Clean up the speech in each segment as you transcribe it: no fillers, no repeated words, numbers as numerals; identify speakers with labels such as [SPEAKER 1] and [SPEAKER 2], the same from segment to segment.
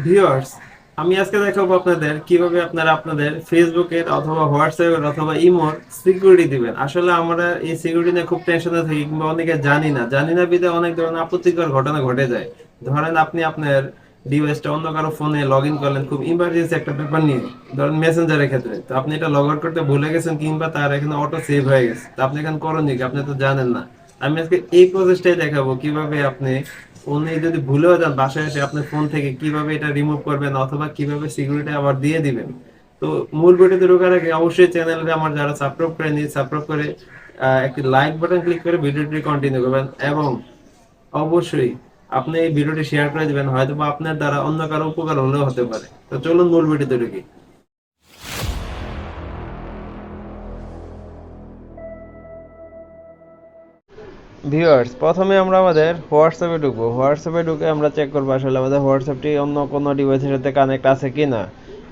[SPEAKER 1] Viewers, আমি আজকে দেখাবো আপনাদের কিভাবে আপনারা আপনাদের ফেসবুকের অথবা হোয়াটসঅ্যাপের অথবা ইমোর সিকিউরিটি দিবেন। আসলে আমরা এই সিকিউরিটি নিয়ে খুব টেনশনে থাকি কিংবা অনেকে জানি না বিধে অনেক ধরনের আপত্তিকর ঘটনা ঘটে যায়। ধরেন আপনি আপনার ডিভাইসটা অন্য কারো ফোনে লগ ইন করলেন খুব ইমার্জেন্সি একটা ব্যাপার নিয়ে, ধরেন মেসেঞ্জারের ক্ষেত্রে, তো আপনি এটা লগ আউট করতে ভুলে গেছেন কিংবা তার এখানে অটো সেভ হয়ে গেছে, তো আপনি এখন করণীয় কি আপনি তো জানেন না। আমি আজকে এই প্রসেসটাই দেখাবো কিভাবে আপনি ফোনে যদি ভুলেও যান বাসায় এসে আপনার ফোন থেকে কিভাবে এটা রিমুভ করবেন অথবা কিভাবে সিকিউরিটি আবার দিয়ে দিবেন। তো মূল ভিডিওতে ঢোকার আগে অবশ্যই চ্যানেলটা আমার যারা সাবস্ক্রাইব করে নিয়ে সাবস্ক্রাইব করে একটি লাইক বাটন ক্লিক করে ভিডিওটি কন্টিনিউ করবেন এবং অবশ্যই আপনি এই ভিডিওটি শেয়ার করে দিবেন, হয়তো বা আপনার দ্বারা অন্য কারো উপকার হলেও হতে পারে। তো চলুন মূল ভিডিওতে ঢুকি। ভিউয়ার্স, প্রথমে আমরা আমাদের হোয়াটসঅ্যাপে ঢুকবো। হোয়াটসঅ্যাপে ঢুকে আমরা চেক করবো আসলে আমাদের হোয়াটসঅ্যাপটি অন্য কোনো ডিভাইসের সাথে কানেক্ট আছে কি না।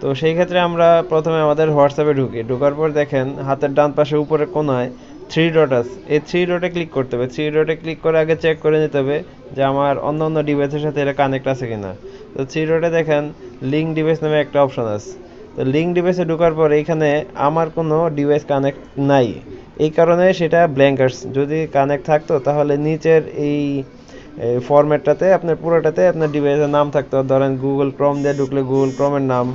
[SPEAKER 1] তো সেই ক্ষেত্রে আমরা প্রথমে আমাদের হোয়াটসঅ্যাপে ঢুকি। ঢোকার পর দেখেন হাতের ডান পাশে উপরে কোনায় থ্রি ডট আছে, এই থ্রি ডটে ক্লিক করতে হবে। থ্রি ডটে ক্লিক করে আগে চেক করে নিতে হবে যে আমার অন্য অন্য ডিভাইসের সাথে এটা কানেক্ট আছে কিনা। তো থ্রি ডটে দেখেন লিঙ্ক ডিভাইস নামে একটা অপশন আছে। তো লিঙ্ক ডিভাইসে ঢোকার পর এইখানে আমার কোনো ডিভাইস কানেক্ট নাই, এই কারণে সেটা ব্ল্যাঙ্ক আসছে। যদি কানেক্ট থাকতো তাহলে নিচের এই ফরম্যাটটাতে আপনার পুরোটাতে আপনার ডিভাইসের নাম থাকতো। ধরেন গুগল ক্রোম দিয়ে ঢুকলে গুগল ক্রোমের নাম,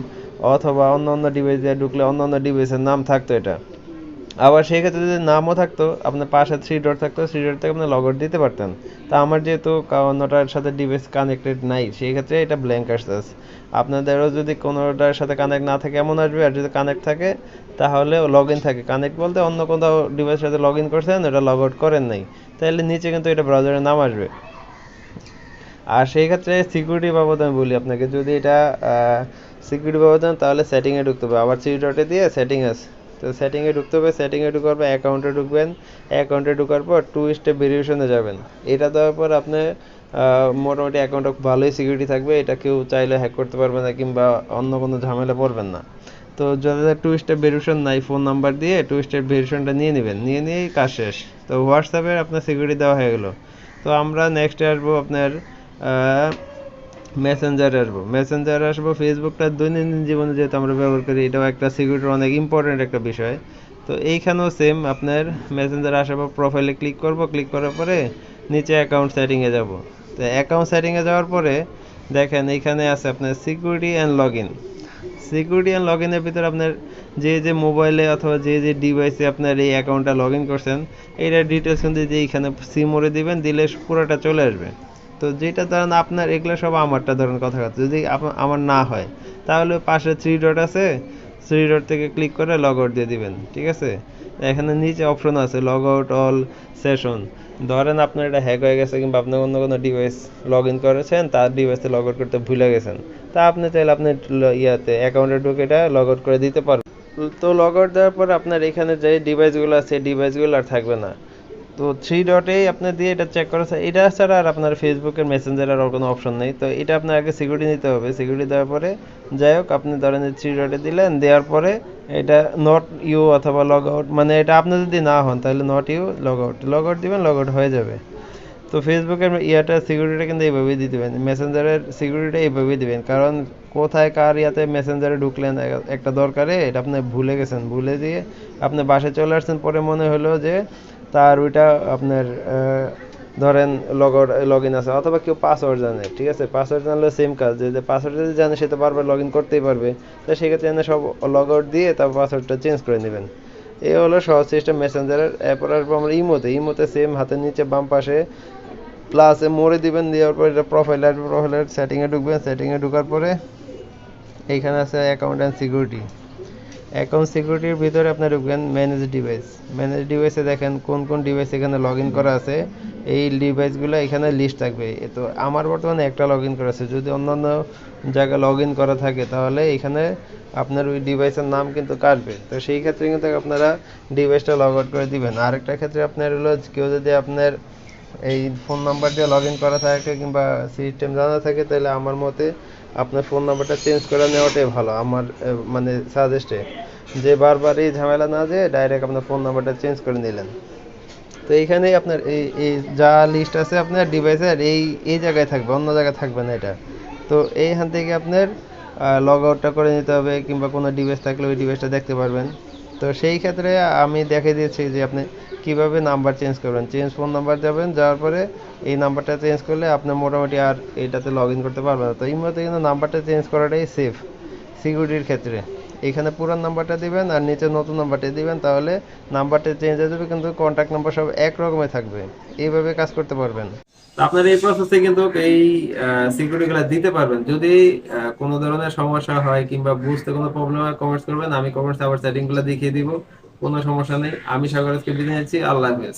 [SPEAKER 1] অথবা অন্য অন্য ডিভাইস দিয়ে ঢুকলে অন্য অন্য ডিভাইসের নাম থাকতো এটা। আবার সেই ক্ষেত্রে যদি নামও থাকতো আপনার পাশে থ্রি ডট থাকতো, থ্রি ডট থেকে আপনি লগ আউট দিতে পারতেন। তা আমার যেহেতু অন্যটার সাথে ডিভাইস কানেক্টেড নাই সেই ক্ষেত্রে এটা ব্ল্যাঙ্ক আসছে। আপনাদেরও যদি কোনোটার সাথে কানেক্ট না থাকে এমন আসবে, আর যদি কানেক্ট থাকে তাহলে লগ ইন থাকে। কানেক্ট বলতে অন্য কোনো ডিভাইসের সাথে লগ ইন করছেন, এটা লগ আউট করেন নাই, তাহলে নিচে কিন্তু এটা ব্রাউজারের নাম আসবে। আর সেই ক্ষেত্রে সিকিউরিটি বাবদ আমি বলি আপনাকে, যদি এটা সিকিউরিটি বাবদ তাহলে সেটিংয়ে ঢুকতে হবে। আবার থ্রি ডটে দিয়ে সেটিং আছে, তো সেটিংয়ে ঢুকতে হবে। সেটিংয়ে ঢুকার পর অ্যাকাউন্টে ঢুকবেন। অ্যাকাউন্টে ঢুকার পর টু স্টেপ ভেরিফিকেশনে যাবেন। এটা দেওয়ার পর আপনি মোটামুটি অ্যাকাউন্টটা ভালোই সিকিউরিটি থাকবে, এটা কেউ চাইলে হ্যাক করতে পারবে না কিংবা অন্য কোনো ঝামেলা পড়বেন না। তো যাদের টু স্টেপ ভেরিফিকেশন নাই, ফোন নাম্বার দিয়ে টু স্টেপ ভেরিফিকেশনটা নিয়ে নেবেন, নিয়ে নিয়েই কাজ শেষ। তো হোয়াটসঅ্যাপের আপনার সিকিউরিটি দেওয়া হয়ে গেলো। তো আমরা নেক্সটে আসবো আপনার মেসেঞ্জারে আসবো। ফেসবুকটা দৈনন্দিন জীবনে যেহেতু আমরা ব্যবহার করি, এটাও একটা সিকিউরিটির অনেক ইম্পর্টেন্ট একটা বিষয়। তো এইখানেও সেম আপনার মেসেঞ্জারে আসার পর প্রোফাইলে ক্লিক করব। ক্লিক করার পরে নিচে অ্যাকাউন্ট সেটিংয়ে যাব। তো অ্যাকাউন্ট সেটিংয়ে যাওয়ার পরে দেখেন এইখানে আছে আপনার security and log in. Security and log ইনের ভিতরে আপনার যে যে মোবাইলে অথবা যে যে ডিভাইসে আপনার এই অ্যাকাউন্টটা লগ ইন করছেন এইটার ডিটেলস কিন্তু যে এইখানে সিমোরে দিবেন, দিলে পুরোটা চলে আসবে। তো যেটা ধরেন আপনার এগুলো সব আমারটা ধরেন কথা কথা যদি আমার না হয় তাহলে পাশে থ্রি ডট আছে, থ্রি ডট থেকে ক্লিক করে লগ আউট দিয়ে দিবেন, ঠিক আছে। এখানে নিচে অপশন আছে লগ আউট অল সেশন। ধরেন আপনার এটা হ্যাক হয়ে গেছে কিংবা আপনি অন্য কোনো ডিভাইস লগ ইন করেছেন, তার ডিভাইসে লগ আউট করতে ভুলে গেছেন, তা আপনি চাইলে আপনি ইয়াতে অ্যাকাউন্টে ঢুকে এটা লগ আউট করে দিতে পারবেন। তো লগ আউট দেওয়ার পর আপনার এখানে যে ডিভাইসগুলো আছে ডিভাইসগুলো আর থাকবে না। তো থ্রি ডটেই আপনার দিয়ে এটা চেক করা, এটা ছাড়া আর আপনার ফেসবুকের মেসেঞ্জার আর কোনো অপশন নেই। তো এটা আপনার আগে সিকিউরিটি নিতে হবে। সিকিউরিটি দেওয়ার পরে যাই হোক আপনি ধরেন থ্রি ডটে দিলেন, দেওয়ার পরে এটা নট ইউ অথবা লগ আউট, মানে এটা আপনি যদি না হন তাহলে নট ইউ লগ আউট দিবেন, লগ আউট হয়ে যাবে। তো ফেসবুকের ইয়াটা সিকিউরিটিটা কিন্তু এইভাবেই দিতে পারেন, মেসেঞ্জারের সিকিউরিটিটা এইভাবেই দিবেন। কারণ কোথায় কার ইয়াতে মেসেঞ্জারে ঢুকলেন একটা দরকারে, এটা আপনি ভুলে গেছেন, ভুলে দিয়ে আপনি বাসায় চলে আসছেন, পরে মনে হলো যে তার ওইটা আপনার ধরেন লগ ইন আছে অথবা কেউ পাসওয়ার্ড জানে, ঠিক আছে, পাসওয়ার্ড জানলে সেম কাজ, যে পাসওয়ার্ড যদি জানে সে তো বারবার লগ ইন করতেই পারবে। তো সেক্ষেত্রে এনে সব লগ আউট দিয়ে তারপর পাসওয়ার্ডটা চেঞ্জ করে নেবেন। এই হলো সহজ সিস্টেম মেসেঞ্জারের। এরপর আসবো আমরা ইমোতে সেম হাতের নিচে বাম পাশে প্লাসে মোড়ে দিবেন, দেওয়ার পর এটা প্রোফাইল আসবে, প্রোফাইলের সেটিংয়ে ঢুকবেন। সেটিংয়ে ঢোকার পরে এইখানে আছে অ্যাকাউন্ট অ্যান্ড সিকিউরিটি। অ্যাকাউন্ট সিকিউরিটির ভিতরে আপনি ঢুকবেন ম্যানেজ ডিভাইস। ম্যানেজ ডিভাইসে দেখেন কোন কোন ডিভাইস এখানে লগ ইন করা আছে, এই ডিভাইসগুলো এখানে লিস্ট থাকবে। তো আমার বর্তমানে একটা লগ ইন করা আছে, যদি অন্যান্য জায়গায় লগ ইন করা থাকে তাহলে এখানে আপনার ওই ডিভাইসের নাম কিন্তু কাটবে। তো সেই ক্ষেত্রে কিন্তু আপনারা ডিভাইসটা লগ আউট করে দিবেন। আরেকটা ক্ষেত্রে আপনার হলো কেউ যদি আপনার এই ফোন নাম্বার দিয়ে লগ ইন করা থাকে কিংবা সিস্টেম জানা থাকে, তাহলে আমার মতে আপনার ফোন নাম্বারটা চেঞ্জ করে নেওয়াটাই ভালো। আমার মানে সাজেস্টে যে বারবার এই ঝামেলা না যে ডাইরেক্ট আপনার ফোন নাম্বারটা চেঞ্জ করে নিলেন। তো এইখানেই আপনার এই এই যা লিস্ট আছে আপনার ডিভাইসের এই এই জায়গায় থাকবে, অন্য জায়গায় থাকবে না এটা। তো এইখান থেকে আপনার লগ আউটটা করে নিতে হবে, কিংবা কোনো ডিভাইস থাকলে ওই ডিভাইসটা দেখতে পারবেন। তো সেই ক্ষেত্রে আমি দেখে দিয়েছি যে আপনি কিভাবে নাম্বার চেঞ্জ করবেন। চেঞ্জ ফোন নাম্বার যাবেন, যাওয়ার পরে এই নাম্বারটা চেঞ্জ করলে আপনি মোটামুটি আর এইটাতে লগ ইন করতে পারবেন না। তো ইমোতে কিন্তু নাম্বারটা চেঞ্জ করাটাই সেফ সিকিউরিটির ক্ষেত্রে। এখানে পুরান নাম্বারটা দিবেন আর নিচে নতুন নাম্বারটা দিবেন, তাহলে নাম্বারটা চেঞ্জ হয়ে যাবে কিন্তু কন্ট্যাক্ট নাম্বার সব এক রকমের থাকবে। এইভাবে কাজ করতে পারবেন। তো আপনার এই প্রসেসে কিন্তু এই সিকিউরিটি গুলো দিতে পারবেন। যদি কোনো ধরনের সমস্যা হয় কিংবা বুঝতে কোনো প্রবলেম হয়, কমেন্টস করবেন, আমি কমেন্টস আবার সেটিং গুলো দেখিয়ে দিব। কোনো সমস্যা নেই। আমি সাগর, আজকে বিদায় নিচ্ছি। আল্লাহ হাফেজ।